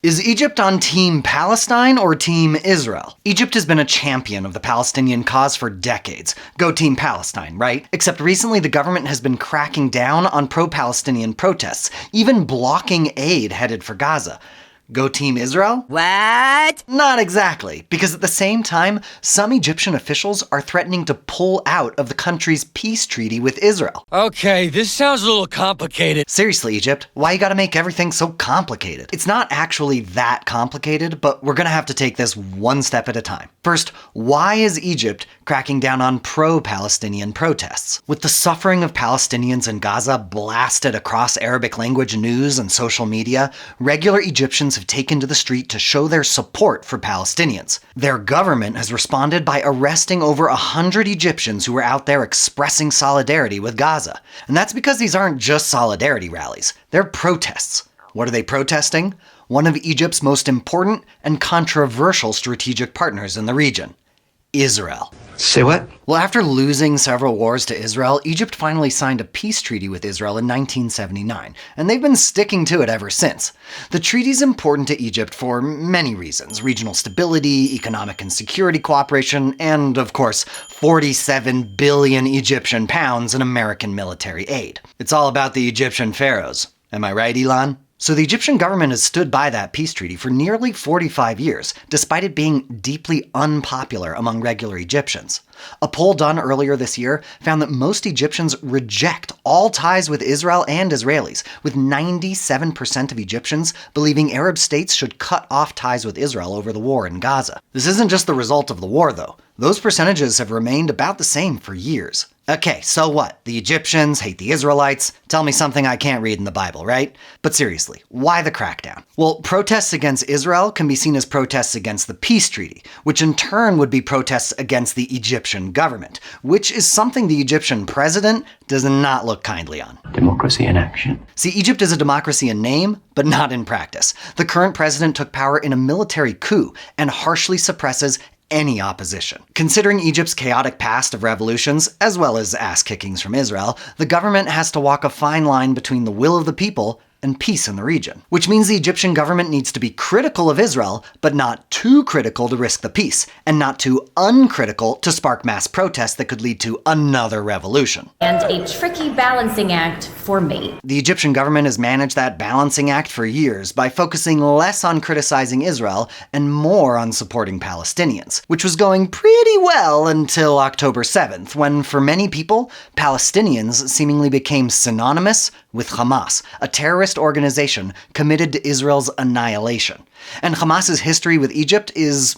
Is Egypt on Team Palestine or Team Israel? Egypt has been a champion of the Palestinian cause for decades. Go Team Palestine, right? Except recently the government has been cracking down on pro-Palestinian protests, even blocking aid headed for Gaza. Go Team Israel? What? Not exactly, because at the same time, some Egyptian officials are threatening to pull out of the country's peace treaty with Israel. Okay, this sounds a little complicated. Seriously, Egypt, why you gotta make everything so complicated? It's not actually that complicated, but we're gonna have to take this one step at a time. First, why is Egypt cracking down on pro-Palestinian protests? With the suffering of Palestinians in Gaza blasted across Arabic language news and social media, regular Egyptians have taken to the street to show their support for Palestinians. Their government has responded by arresting over 100 Egyptians who were out there expressing solidarity with Gaza. And that's because these aren't just solidarity rallies, they're protests. What are they protesting? One of Egypt's most important and controversial strategic partners in the region, Israel. Say what? Well, after losing several wars to Israel, Egypt finally signed a peace treaty with Israel in 1979, and they've been sticking to it ever since. The treaty's important to Egypt for many reasons: regional stability, economic and security cooperation, and, of course, 47 billion Egyptian pounds in American military aid. It's all about the Egyptian pharaohs. Am I right, Elon? So the Egyptian government has stood by that peace treaty for nearly 45 years, despite it being deeply unpopular among regular Egyptians. A poll done earlier this year found that most Egyptians reject all ties with Israel and Israelis, with 97% of Egyptians believing Arab states should cut off ties with Israel over the war in Gaza. This isn't just the result of the war, though. Those percentages have remained about the same for years. Okay, so what? The Egyptians hate the Israelites? Tell me something I can't read in the Bible, right? But seriously, why the crackdown? Well, protests against Israel can be seen as protests against the peace treaty, which in turn would be protests against the Egyptian government, which is something the Egyptian president does not look kindly on. Democracy in action. See, Egypt is a democracy in name, but not in practice. The current president took power in a military coup and harshly suppresses any opposition. Considering Egypt's chaotic past of revolutions, as well as ass-kickings from Israel, the government has to walk a fine line between the will of the people and peace in the region. Which means the Egyptian government needs to be critical of Israel, but not too critical to risk the peace, and not too uncritical to spark mass protests that could lead to another revolution. And a tricky balancing act for me. The Egyptian government has managed that balancing act for years by focusing less on criticizing Israel and more on supporting Palestinians, which was going pretty well until October 7th, when for many people, Palestinians seemingly became synonymous with Hamas, a terrorist organization committed to Israel's annihilation. And Hamas's history with Egypt is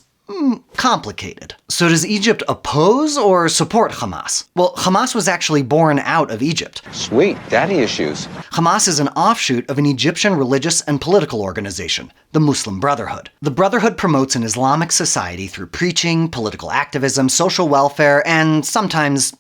complicated. So does Egypt oppose or support Hamas? Well, Hamas was actually born out of Egypt. Sweet, daddy issues. Hamas is an offshoot of an Egyptian religious and political organization, the Muslim Brotherhood. The Brotherhood promotes an Islamic society through preaching, political activism, social welfare, and sometimes,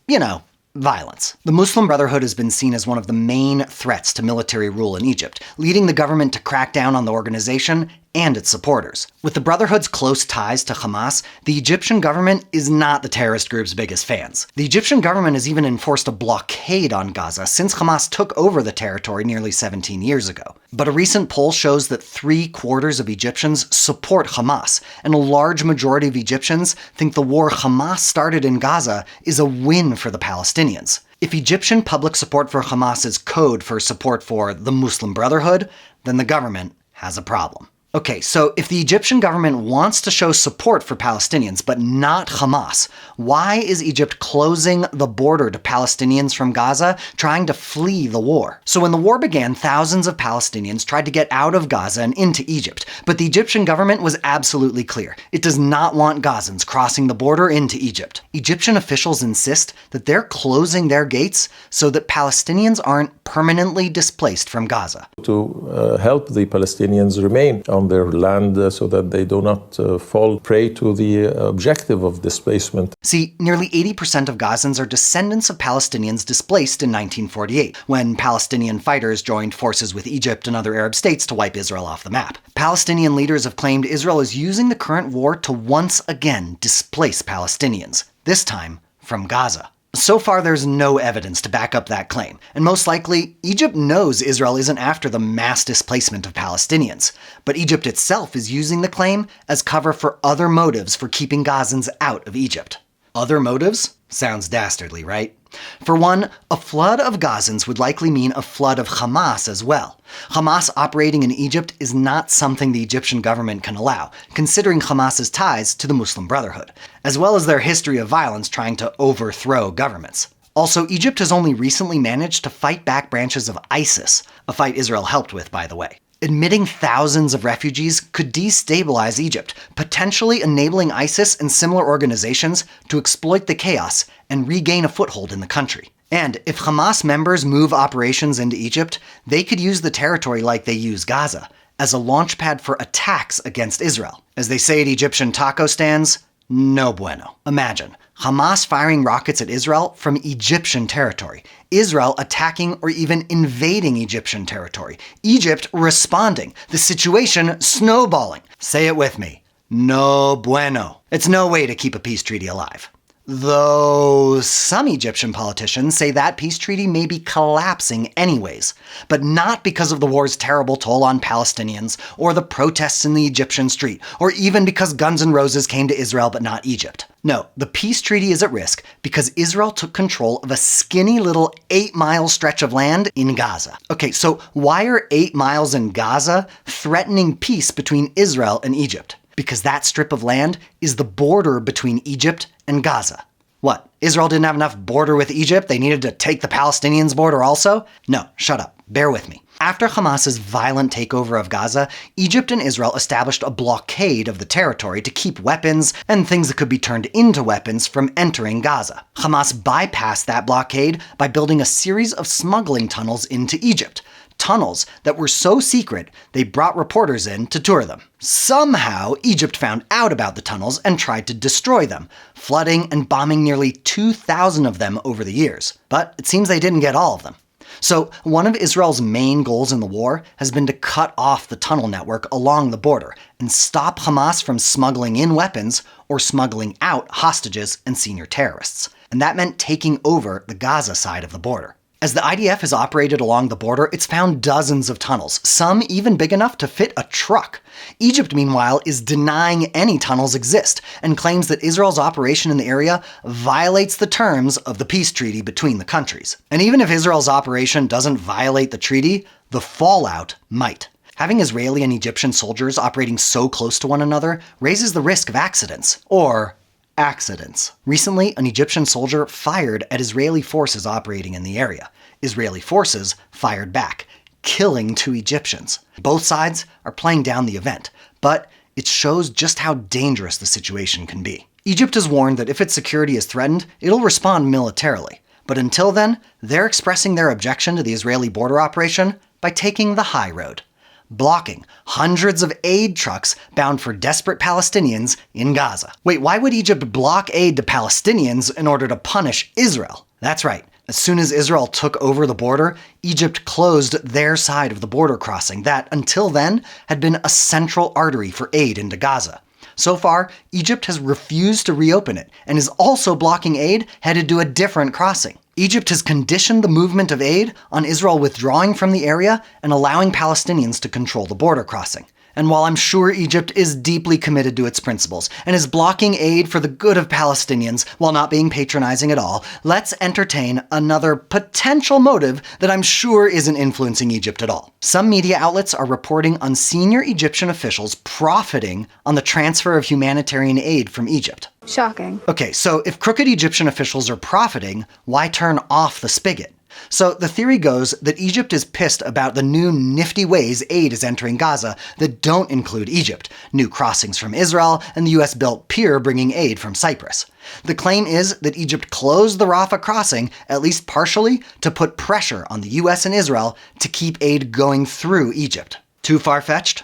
violence. The Muslim Brotherhood has been seen as one of the main threats to military rule in Egypt, leading the government to crack down on the organization and its supporters. With the Brotherhood's close ties to Hamas, the Egyptian government is not the terrorist group's biggest fans. The Egyptian government has even enforced a blockade on Gaza since Hamas took over the territory nearly 17 years ago. But a recent poll shows that 3/4 of Egyptians support Hamas, and a large majority of Egyptians think the war Hamas started in Gaza is a win for the Palestinians. If Egyptian public support for Hamas is code for support for the Muslim Brotherhood, then the government has a problem. Okay, so if the Egyptian government wants to show support for Palestinians, but not Hamas, why is Egypt closing the border to Palestinians from Gaza, trying to flee the war? So when the war began, thousands of Palestinians tried to get out of Gaza and into Egypt, but the Egyptian government was absolutely clear. It does not want Gazans crossing the border into Egypt. Egyptian officials insist that they're closing their gates so that Palestinians aren't permanently displaced from Gaza. To help the Palestinians remain on their land so that they do not fall prey to the objective of displacement. See, nearly 80% of Gazans are descendants of Palestinians displaced in 1948, when Palestinian fighters joined forces with Egypt and other Arab states to wipe Israel off the map. Palestinian leaders have claimed Israel is using the current war to once again displace Palestinians, this time from Gaza. So far, there's no evidence to back up that claim, and most likely, Egypt knows Israel isn't after the mass displacement of Palestinians, but Egypt itself is using the claim as cover for other motives for keeping Gazans out of Egypt. Other motives? Sounds dastardly, right? For one, a flood of Gazans would likely mean a flood of Hamas as well. Hamas operating in Egypt is not something the Egyptian government can allow, considering Hamas's ties to the Muslim Brotherhood, as well as their history of violence trying to overthrow governments. Also, Egypt has only recently managed to fight back branches of ISIS, a fight Israel helped with, by the way. Admitting thousands of refugees could destabilize Egypt, potentially enabling ISIS and similar organizations to exploit the chaos and regain a foothold in the country. And if Hamas members move operations into Egypt, they could use the territory like they use Gaza, as a launchpad for attacks against Israel. As they say at Egyptian taco stands, no bueno. Imagine Hamas firing rockets at Israel from Egyptian territory, Israel attacking or even invading Egyptian territory, Egypt responding, the situation snowballing. Say it with me. No bueno. It's no way to keep a peace treaty alive. Though some Egyptian politicians say that peace treaty may be collapsing anyways, but not because of the war's terrible toll on Palestinians, or the protests in the Egyptian street, or even because Guns N' Roses came to Israel but not Egypt. No, the peace treaty is at risk because Israel took control of a skinny little 8-mile stretch of land in Gaza. Okay, so why are 8 miles in Gaza threatening peace between Israel and Egypt? Because that strip of land is the border between Egypt and Gaza. What, Israel didn't have enough border with Egypt? They needed to take the Palestinians' border also? No, shut up. Bear with me. After Hamas's violent takeover of Gaza, Egypt and Israel established a blockade of the territory to keep weapons and things that could be turned into weapons from entering Gaza. Hamas bypassed that blockade by building a series of smuggling tunnels into Egypt. Tunnels that were so secret, they brought reporters in to tour them. Somehow, Egypt found out about the tunnels and tried to destroy them, flooding and bombing nearly 2,000 of them over the years. But it seems they didn't get all of them. So, one of Israel's main goals in the war has been to cut off the tunnel network along the border and stop Hamas from smuggling in weapons or smuggling out hostages and senior terrorists. And that meant taking over the Gaza side of the border. As the IDF has operated along the border, it's found dozens of tunnels, some even big enough to fit a truck. Egypt, meanwhile, is denying any tunnels exist and claims that Israel's operation in the area violates the terms of the peace treaty between the countries. And even if Israel's operation doesn't violate the treaty, the fallout might. Having Israeli and Egyptian soldiers operating so close to one another raises the risk of accidents, or accidents. Recently, an Egyptian soldier fired at Israeli forces operating in the area. Israeli forces fired back, killing 2 Egyptians. Both sides are playing down the event, but it shows just how dangerous the situation can be. Egypt has warned that if its security is threatened, it'll respond militarily. But until then, they're expressing their objection to the Israeli border operation by taking the high road, blocking hundreds of aid trucks bound for desperate Palestinians in Gaza. Wait, why would Egypt block aid to Palestinians in order to punish Israel? That's right. As soon as Israel took over the border, Egypt closed their side of the border crossing that, until then, had been a central artery for aid into Gaza. So far, Egypt has refused to reopen it and is also blocking aid headed to a different crossing. Egypt has conditioned the movement of aid on Israel withdrawing from the area and allowing Palestinians to control the border crossing. And while I'm sure Egypt is deeply committed to its principles and is blocking aid for the good of Palestinians while not being patronizing at all, let's entertain another potential motive that I'm sure isn't influencing Egypt at all. Some media outlets are reporting on senior Egyptian officials profiting on the transfer of humanitarian aid from Egypt. Shocking. Okay, so if crooked Egyptian officials are profiting, why turn off the spigot? So the theory goes that Egypt is pissed about the new nifty ways aid is entering Gaza that don't include Egypt, new crossings from Israel, and the US-built pier bringing aid from Cyprus. The claim is that Egypt closed the Rafah crossing, at least partially, to put pressure on the US and Israel to keep aid going through Egypt. Too far-fetched?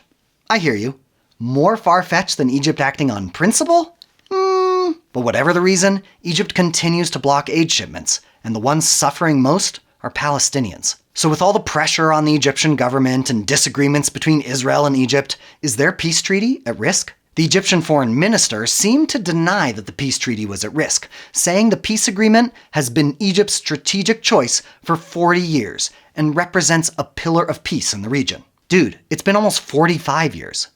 I hear you. More far-fetched than Egypt acting on principle? But whatever the reason, Egypt continues to block aid shipments, and the ones suffering most are Palestinians. So with all the pressure on the Egyptian government and disagreements between Israel and Egypt, is their peace treaty at risk? The Egyptian foreign minister seemed to deny that the peace treaty was at risk, saying the peace agreement has been Egypt's strategic choice for 40 years and represents a pillar of peace in the region. Dude, it's been almost 45 years.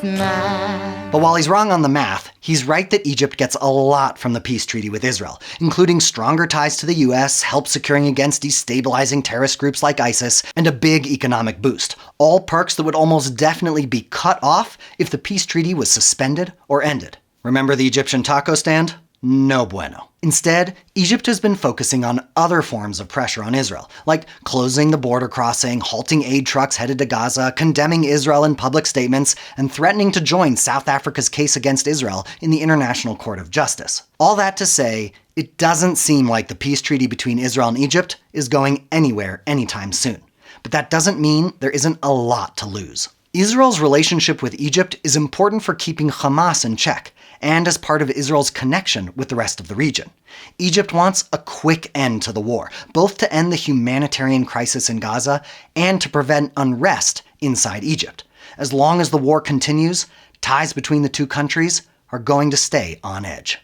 Math. But while he's wrong on the math, he's right that Egypt gets a lot from the peace treaty with Israel, including stronger ties to the US, help securing against destabilizing terrorist groups like ISIS, and a big economic boost. All perks that would almost definitely be cut off if the peace treaty was suspended or ended. Remember the Egyptian taco stand? No bueno. Instead, Egypt has been focusing on other forms of pressure on Israel, like closing the border crossing, halting aid trucks headed to Gaza, condemning Israel in public statements, and threatening to join South Africa's case against Israel in the International Court of Justice. All that to say, it doesn't seem like the peace treaty between Israel and Egypt is going anywhere anytime soon. But that doesn't mean there isn't a lot to lose. Israel's relationship with Egypt is important for keeping Hamas in check, and as part of Israel's connection with the rest of the region. Egypt wants a quick end to the war, both to end the humanitarian crisis in Gaza and to prevent unrest inside Egypt. As long as the war continues, ties between the two countries are going to stay on edge.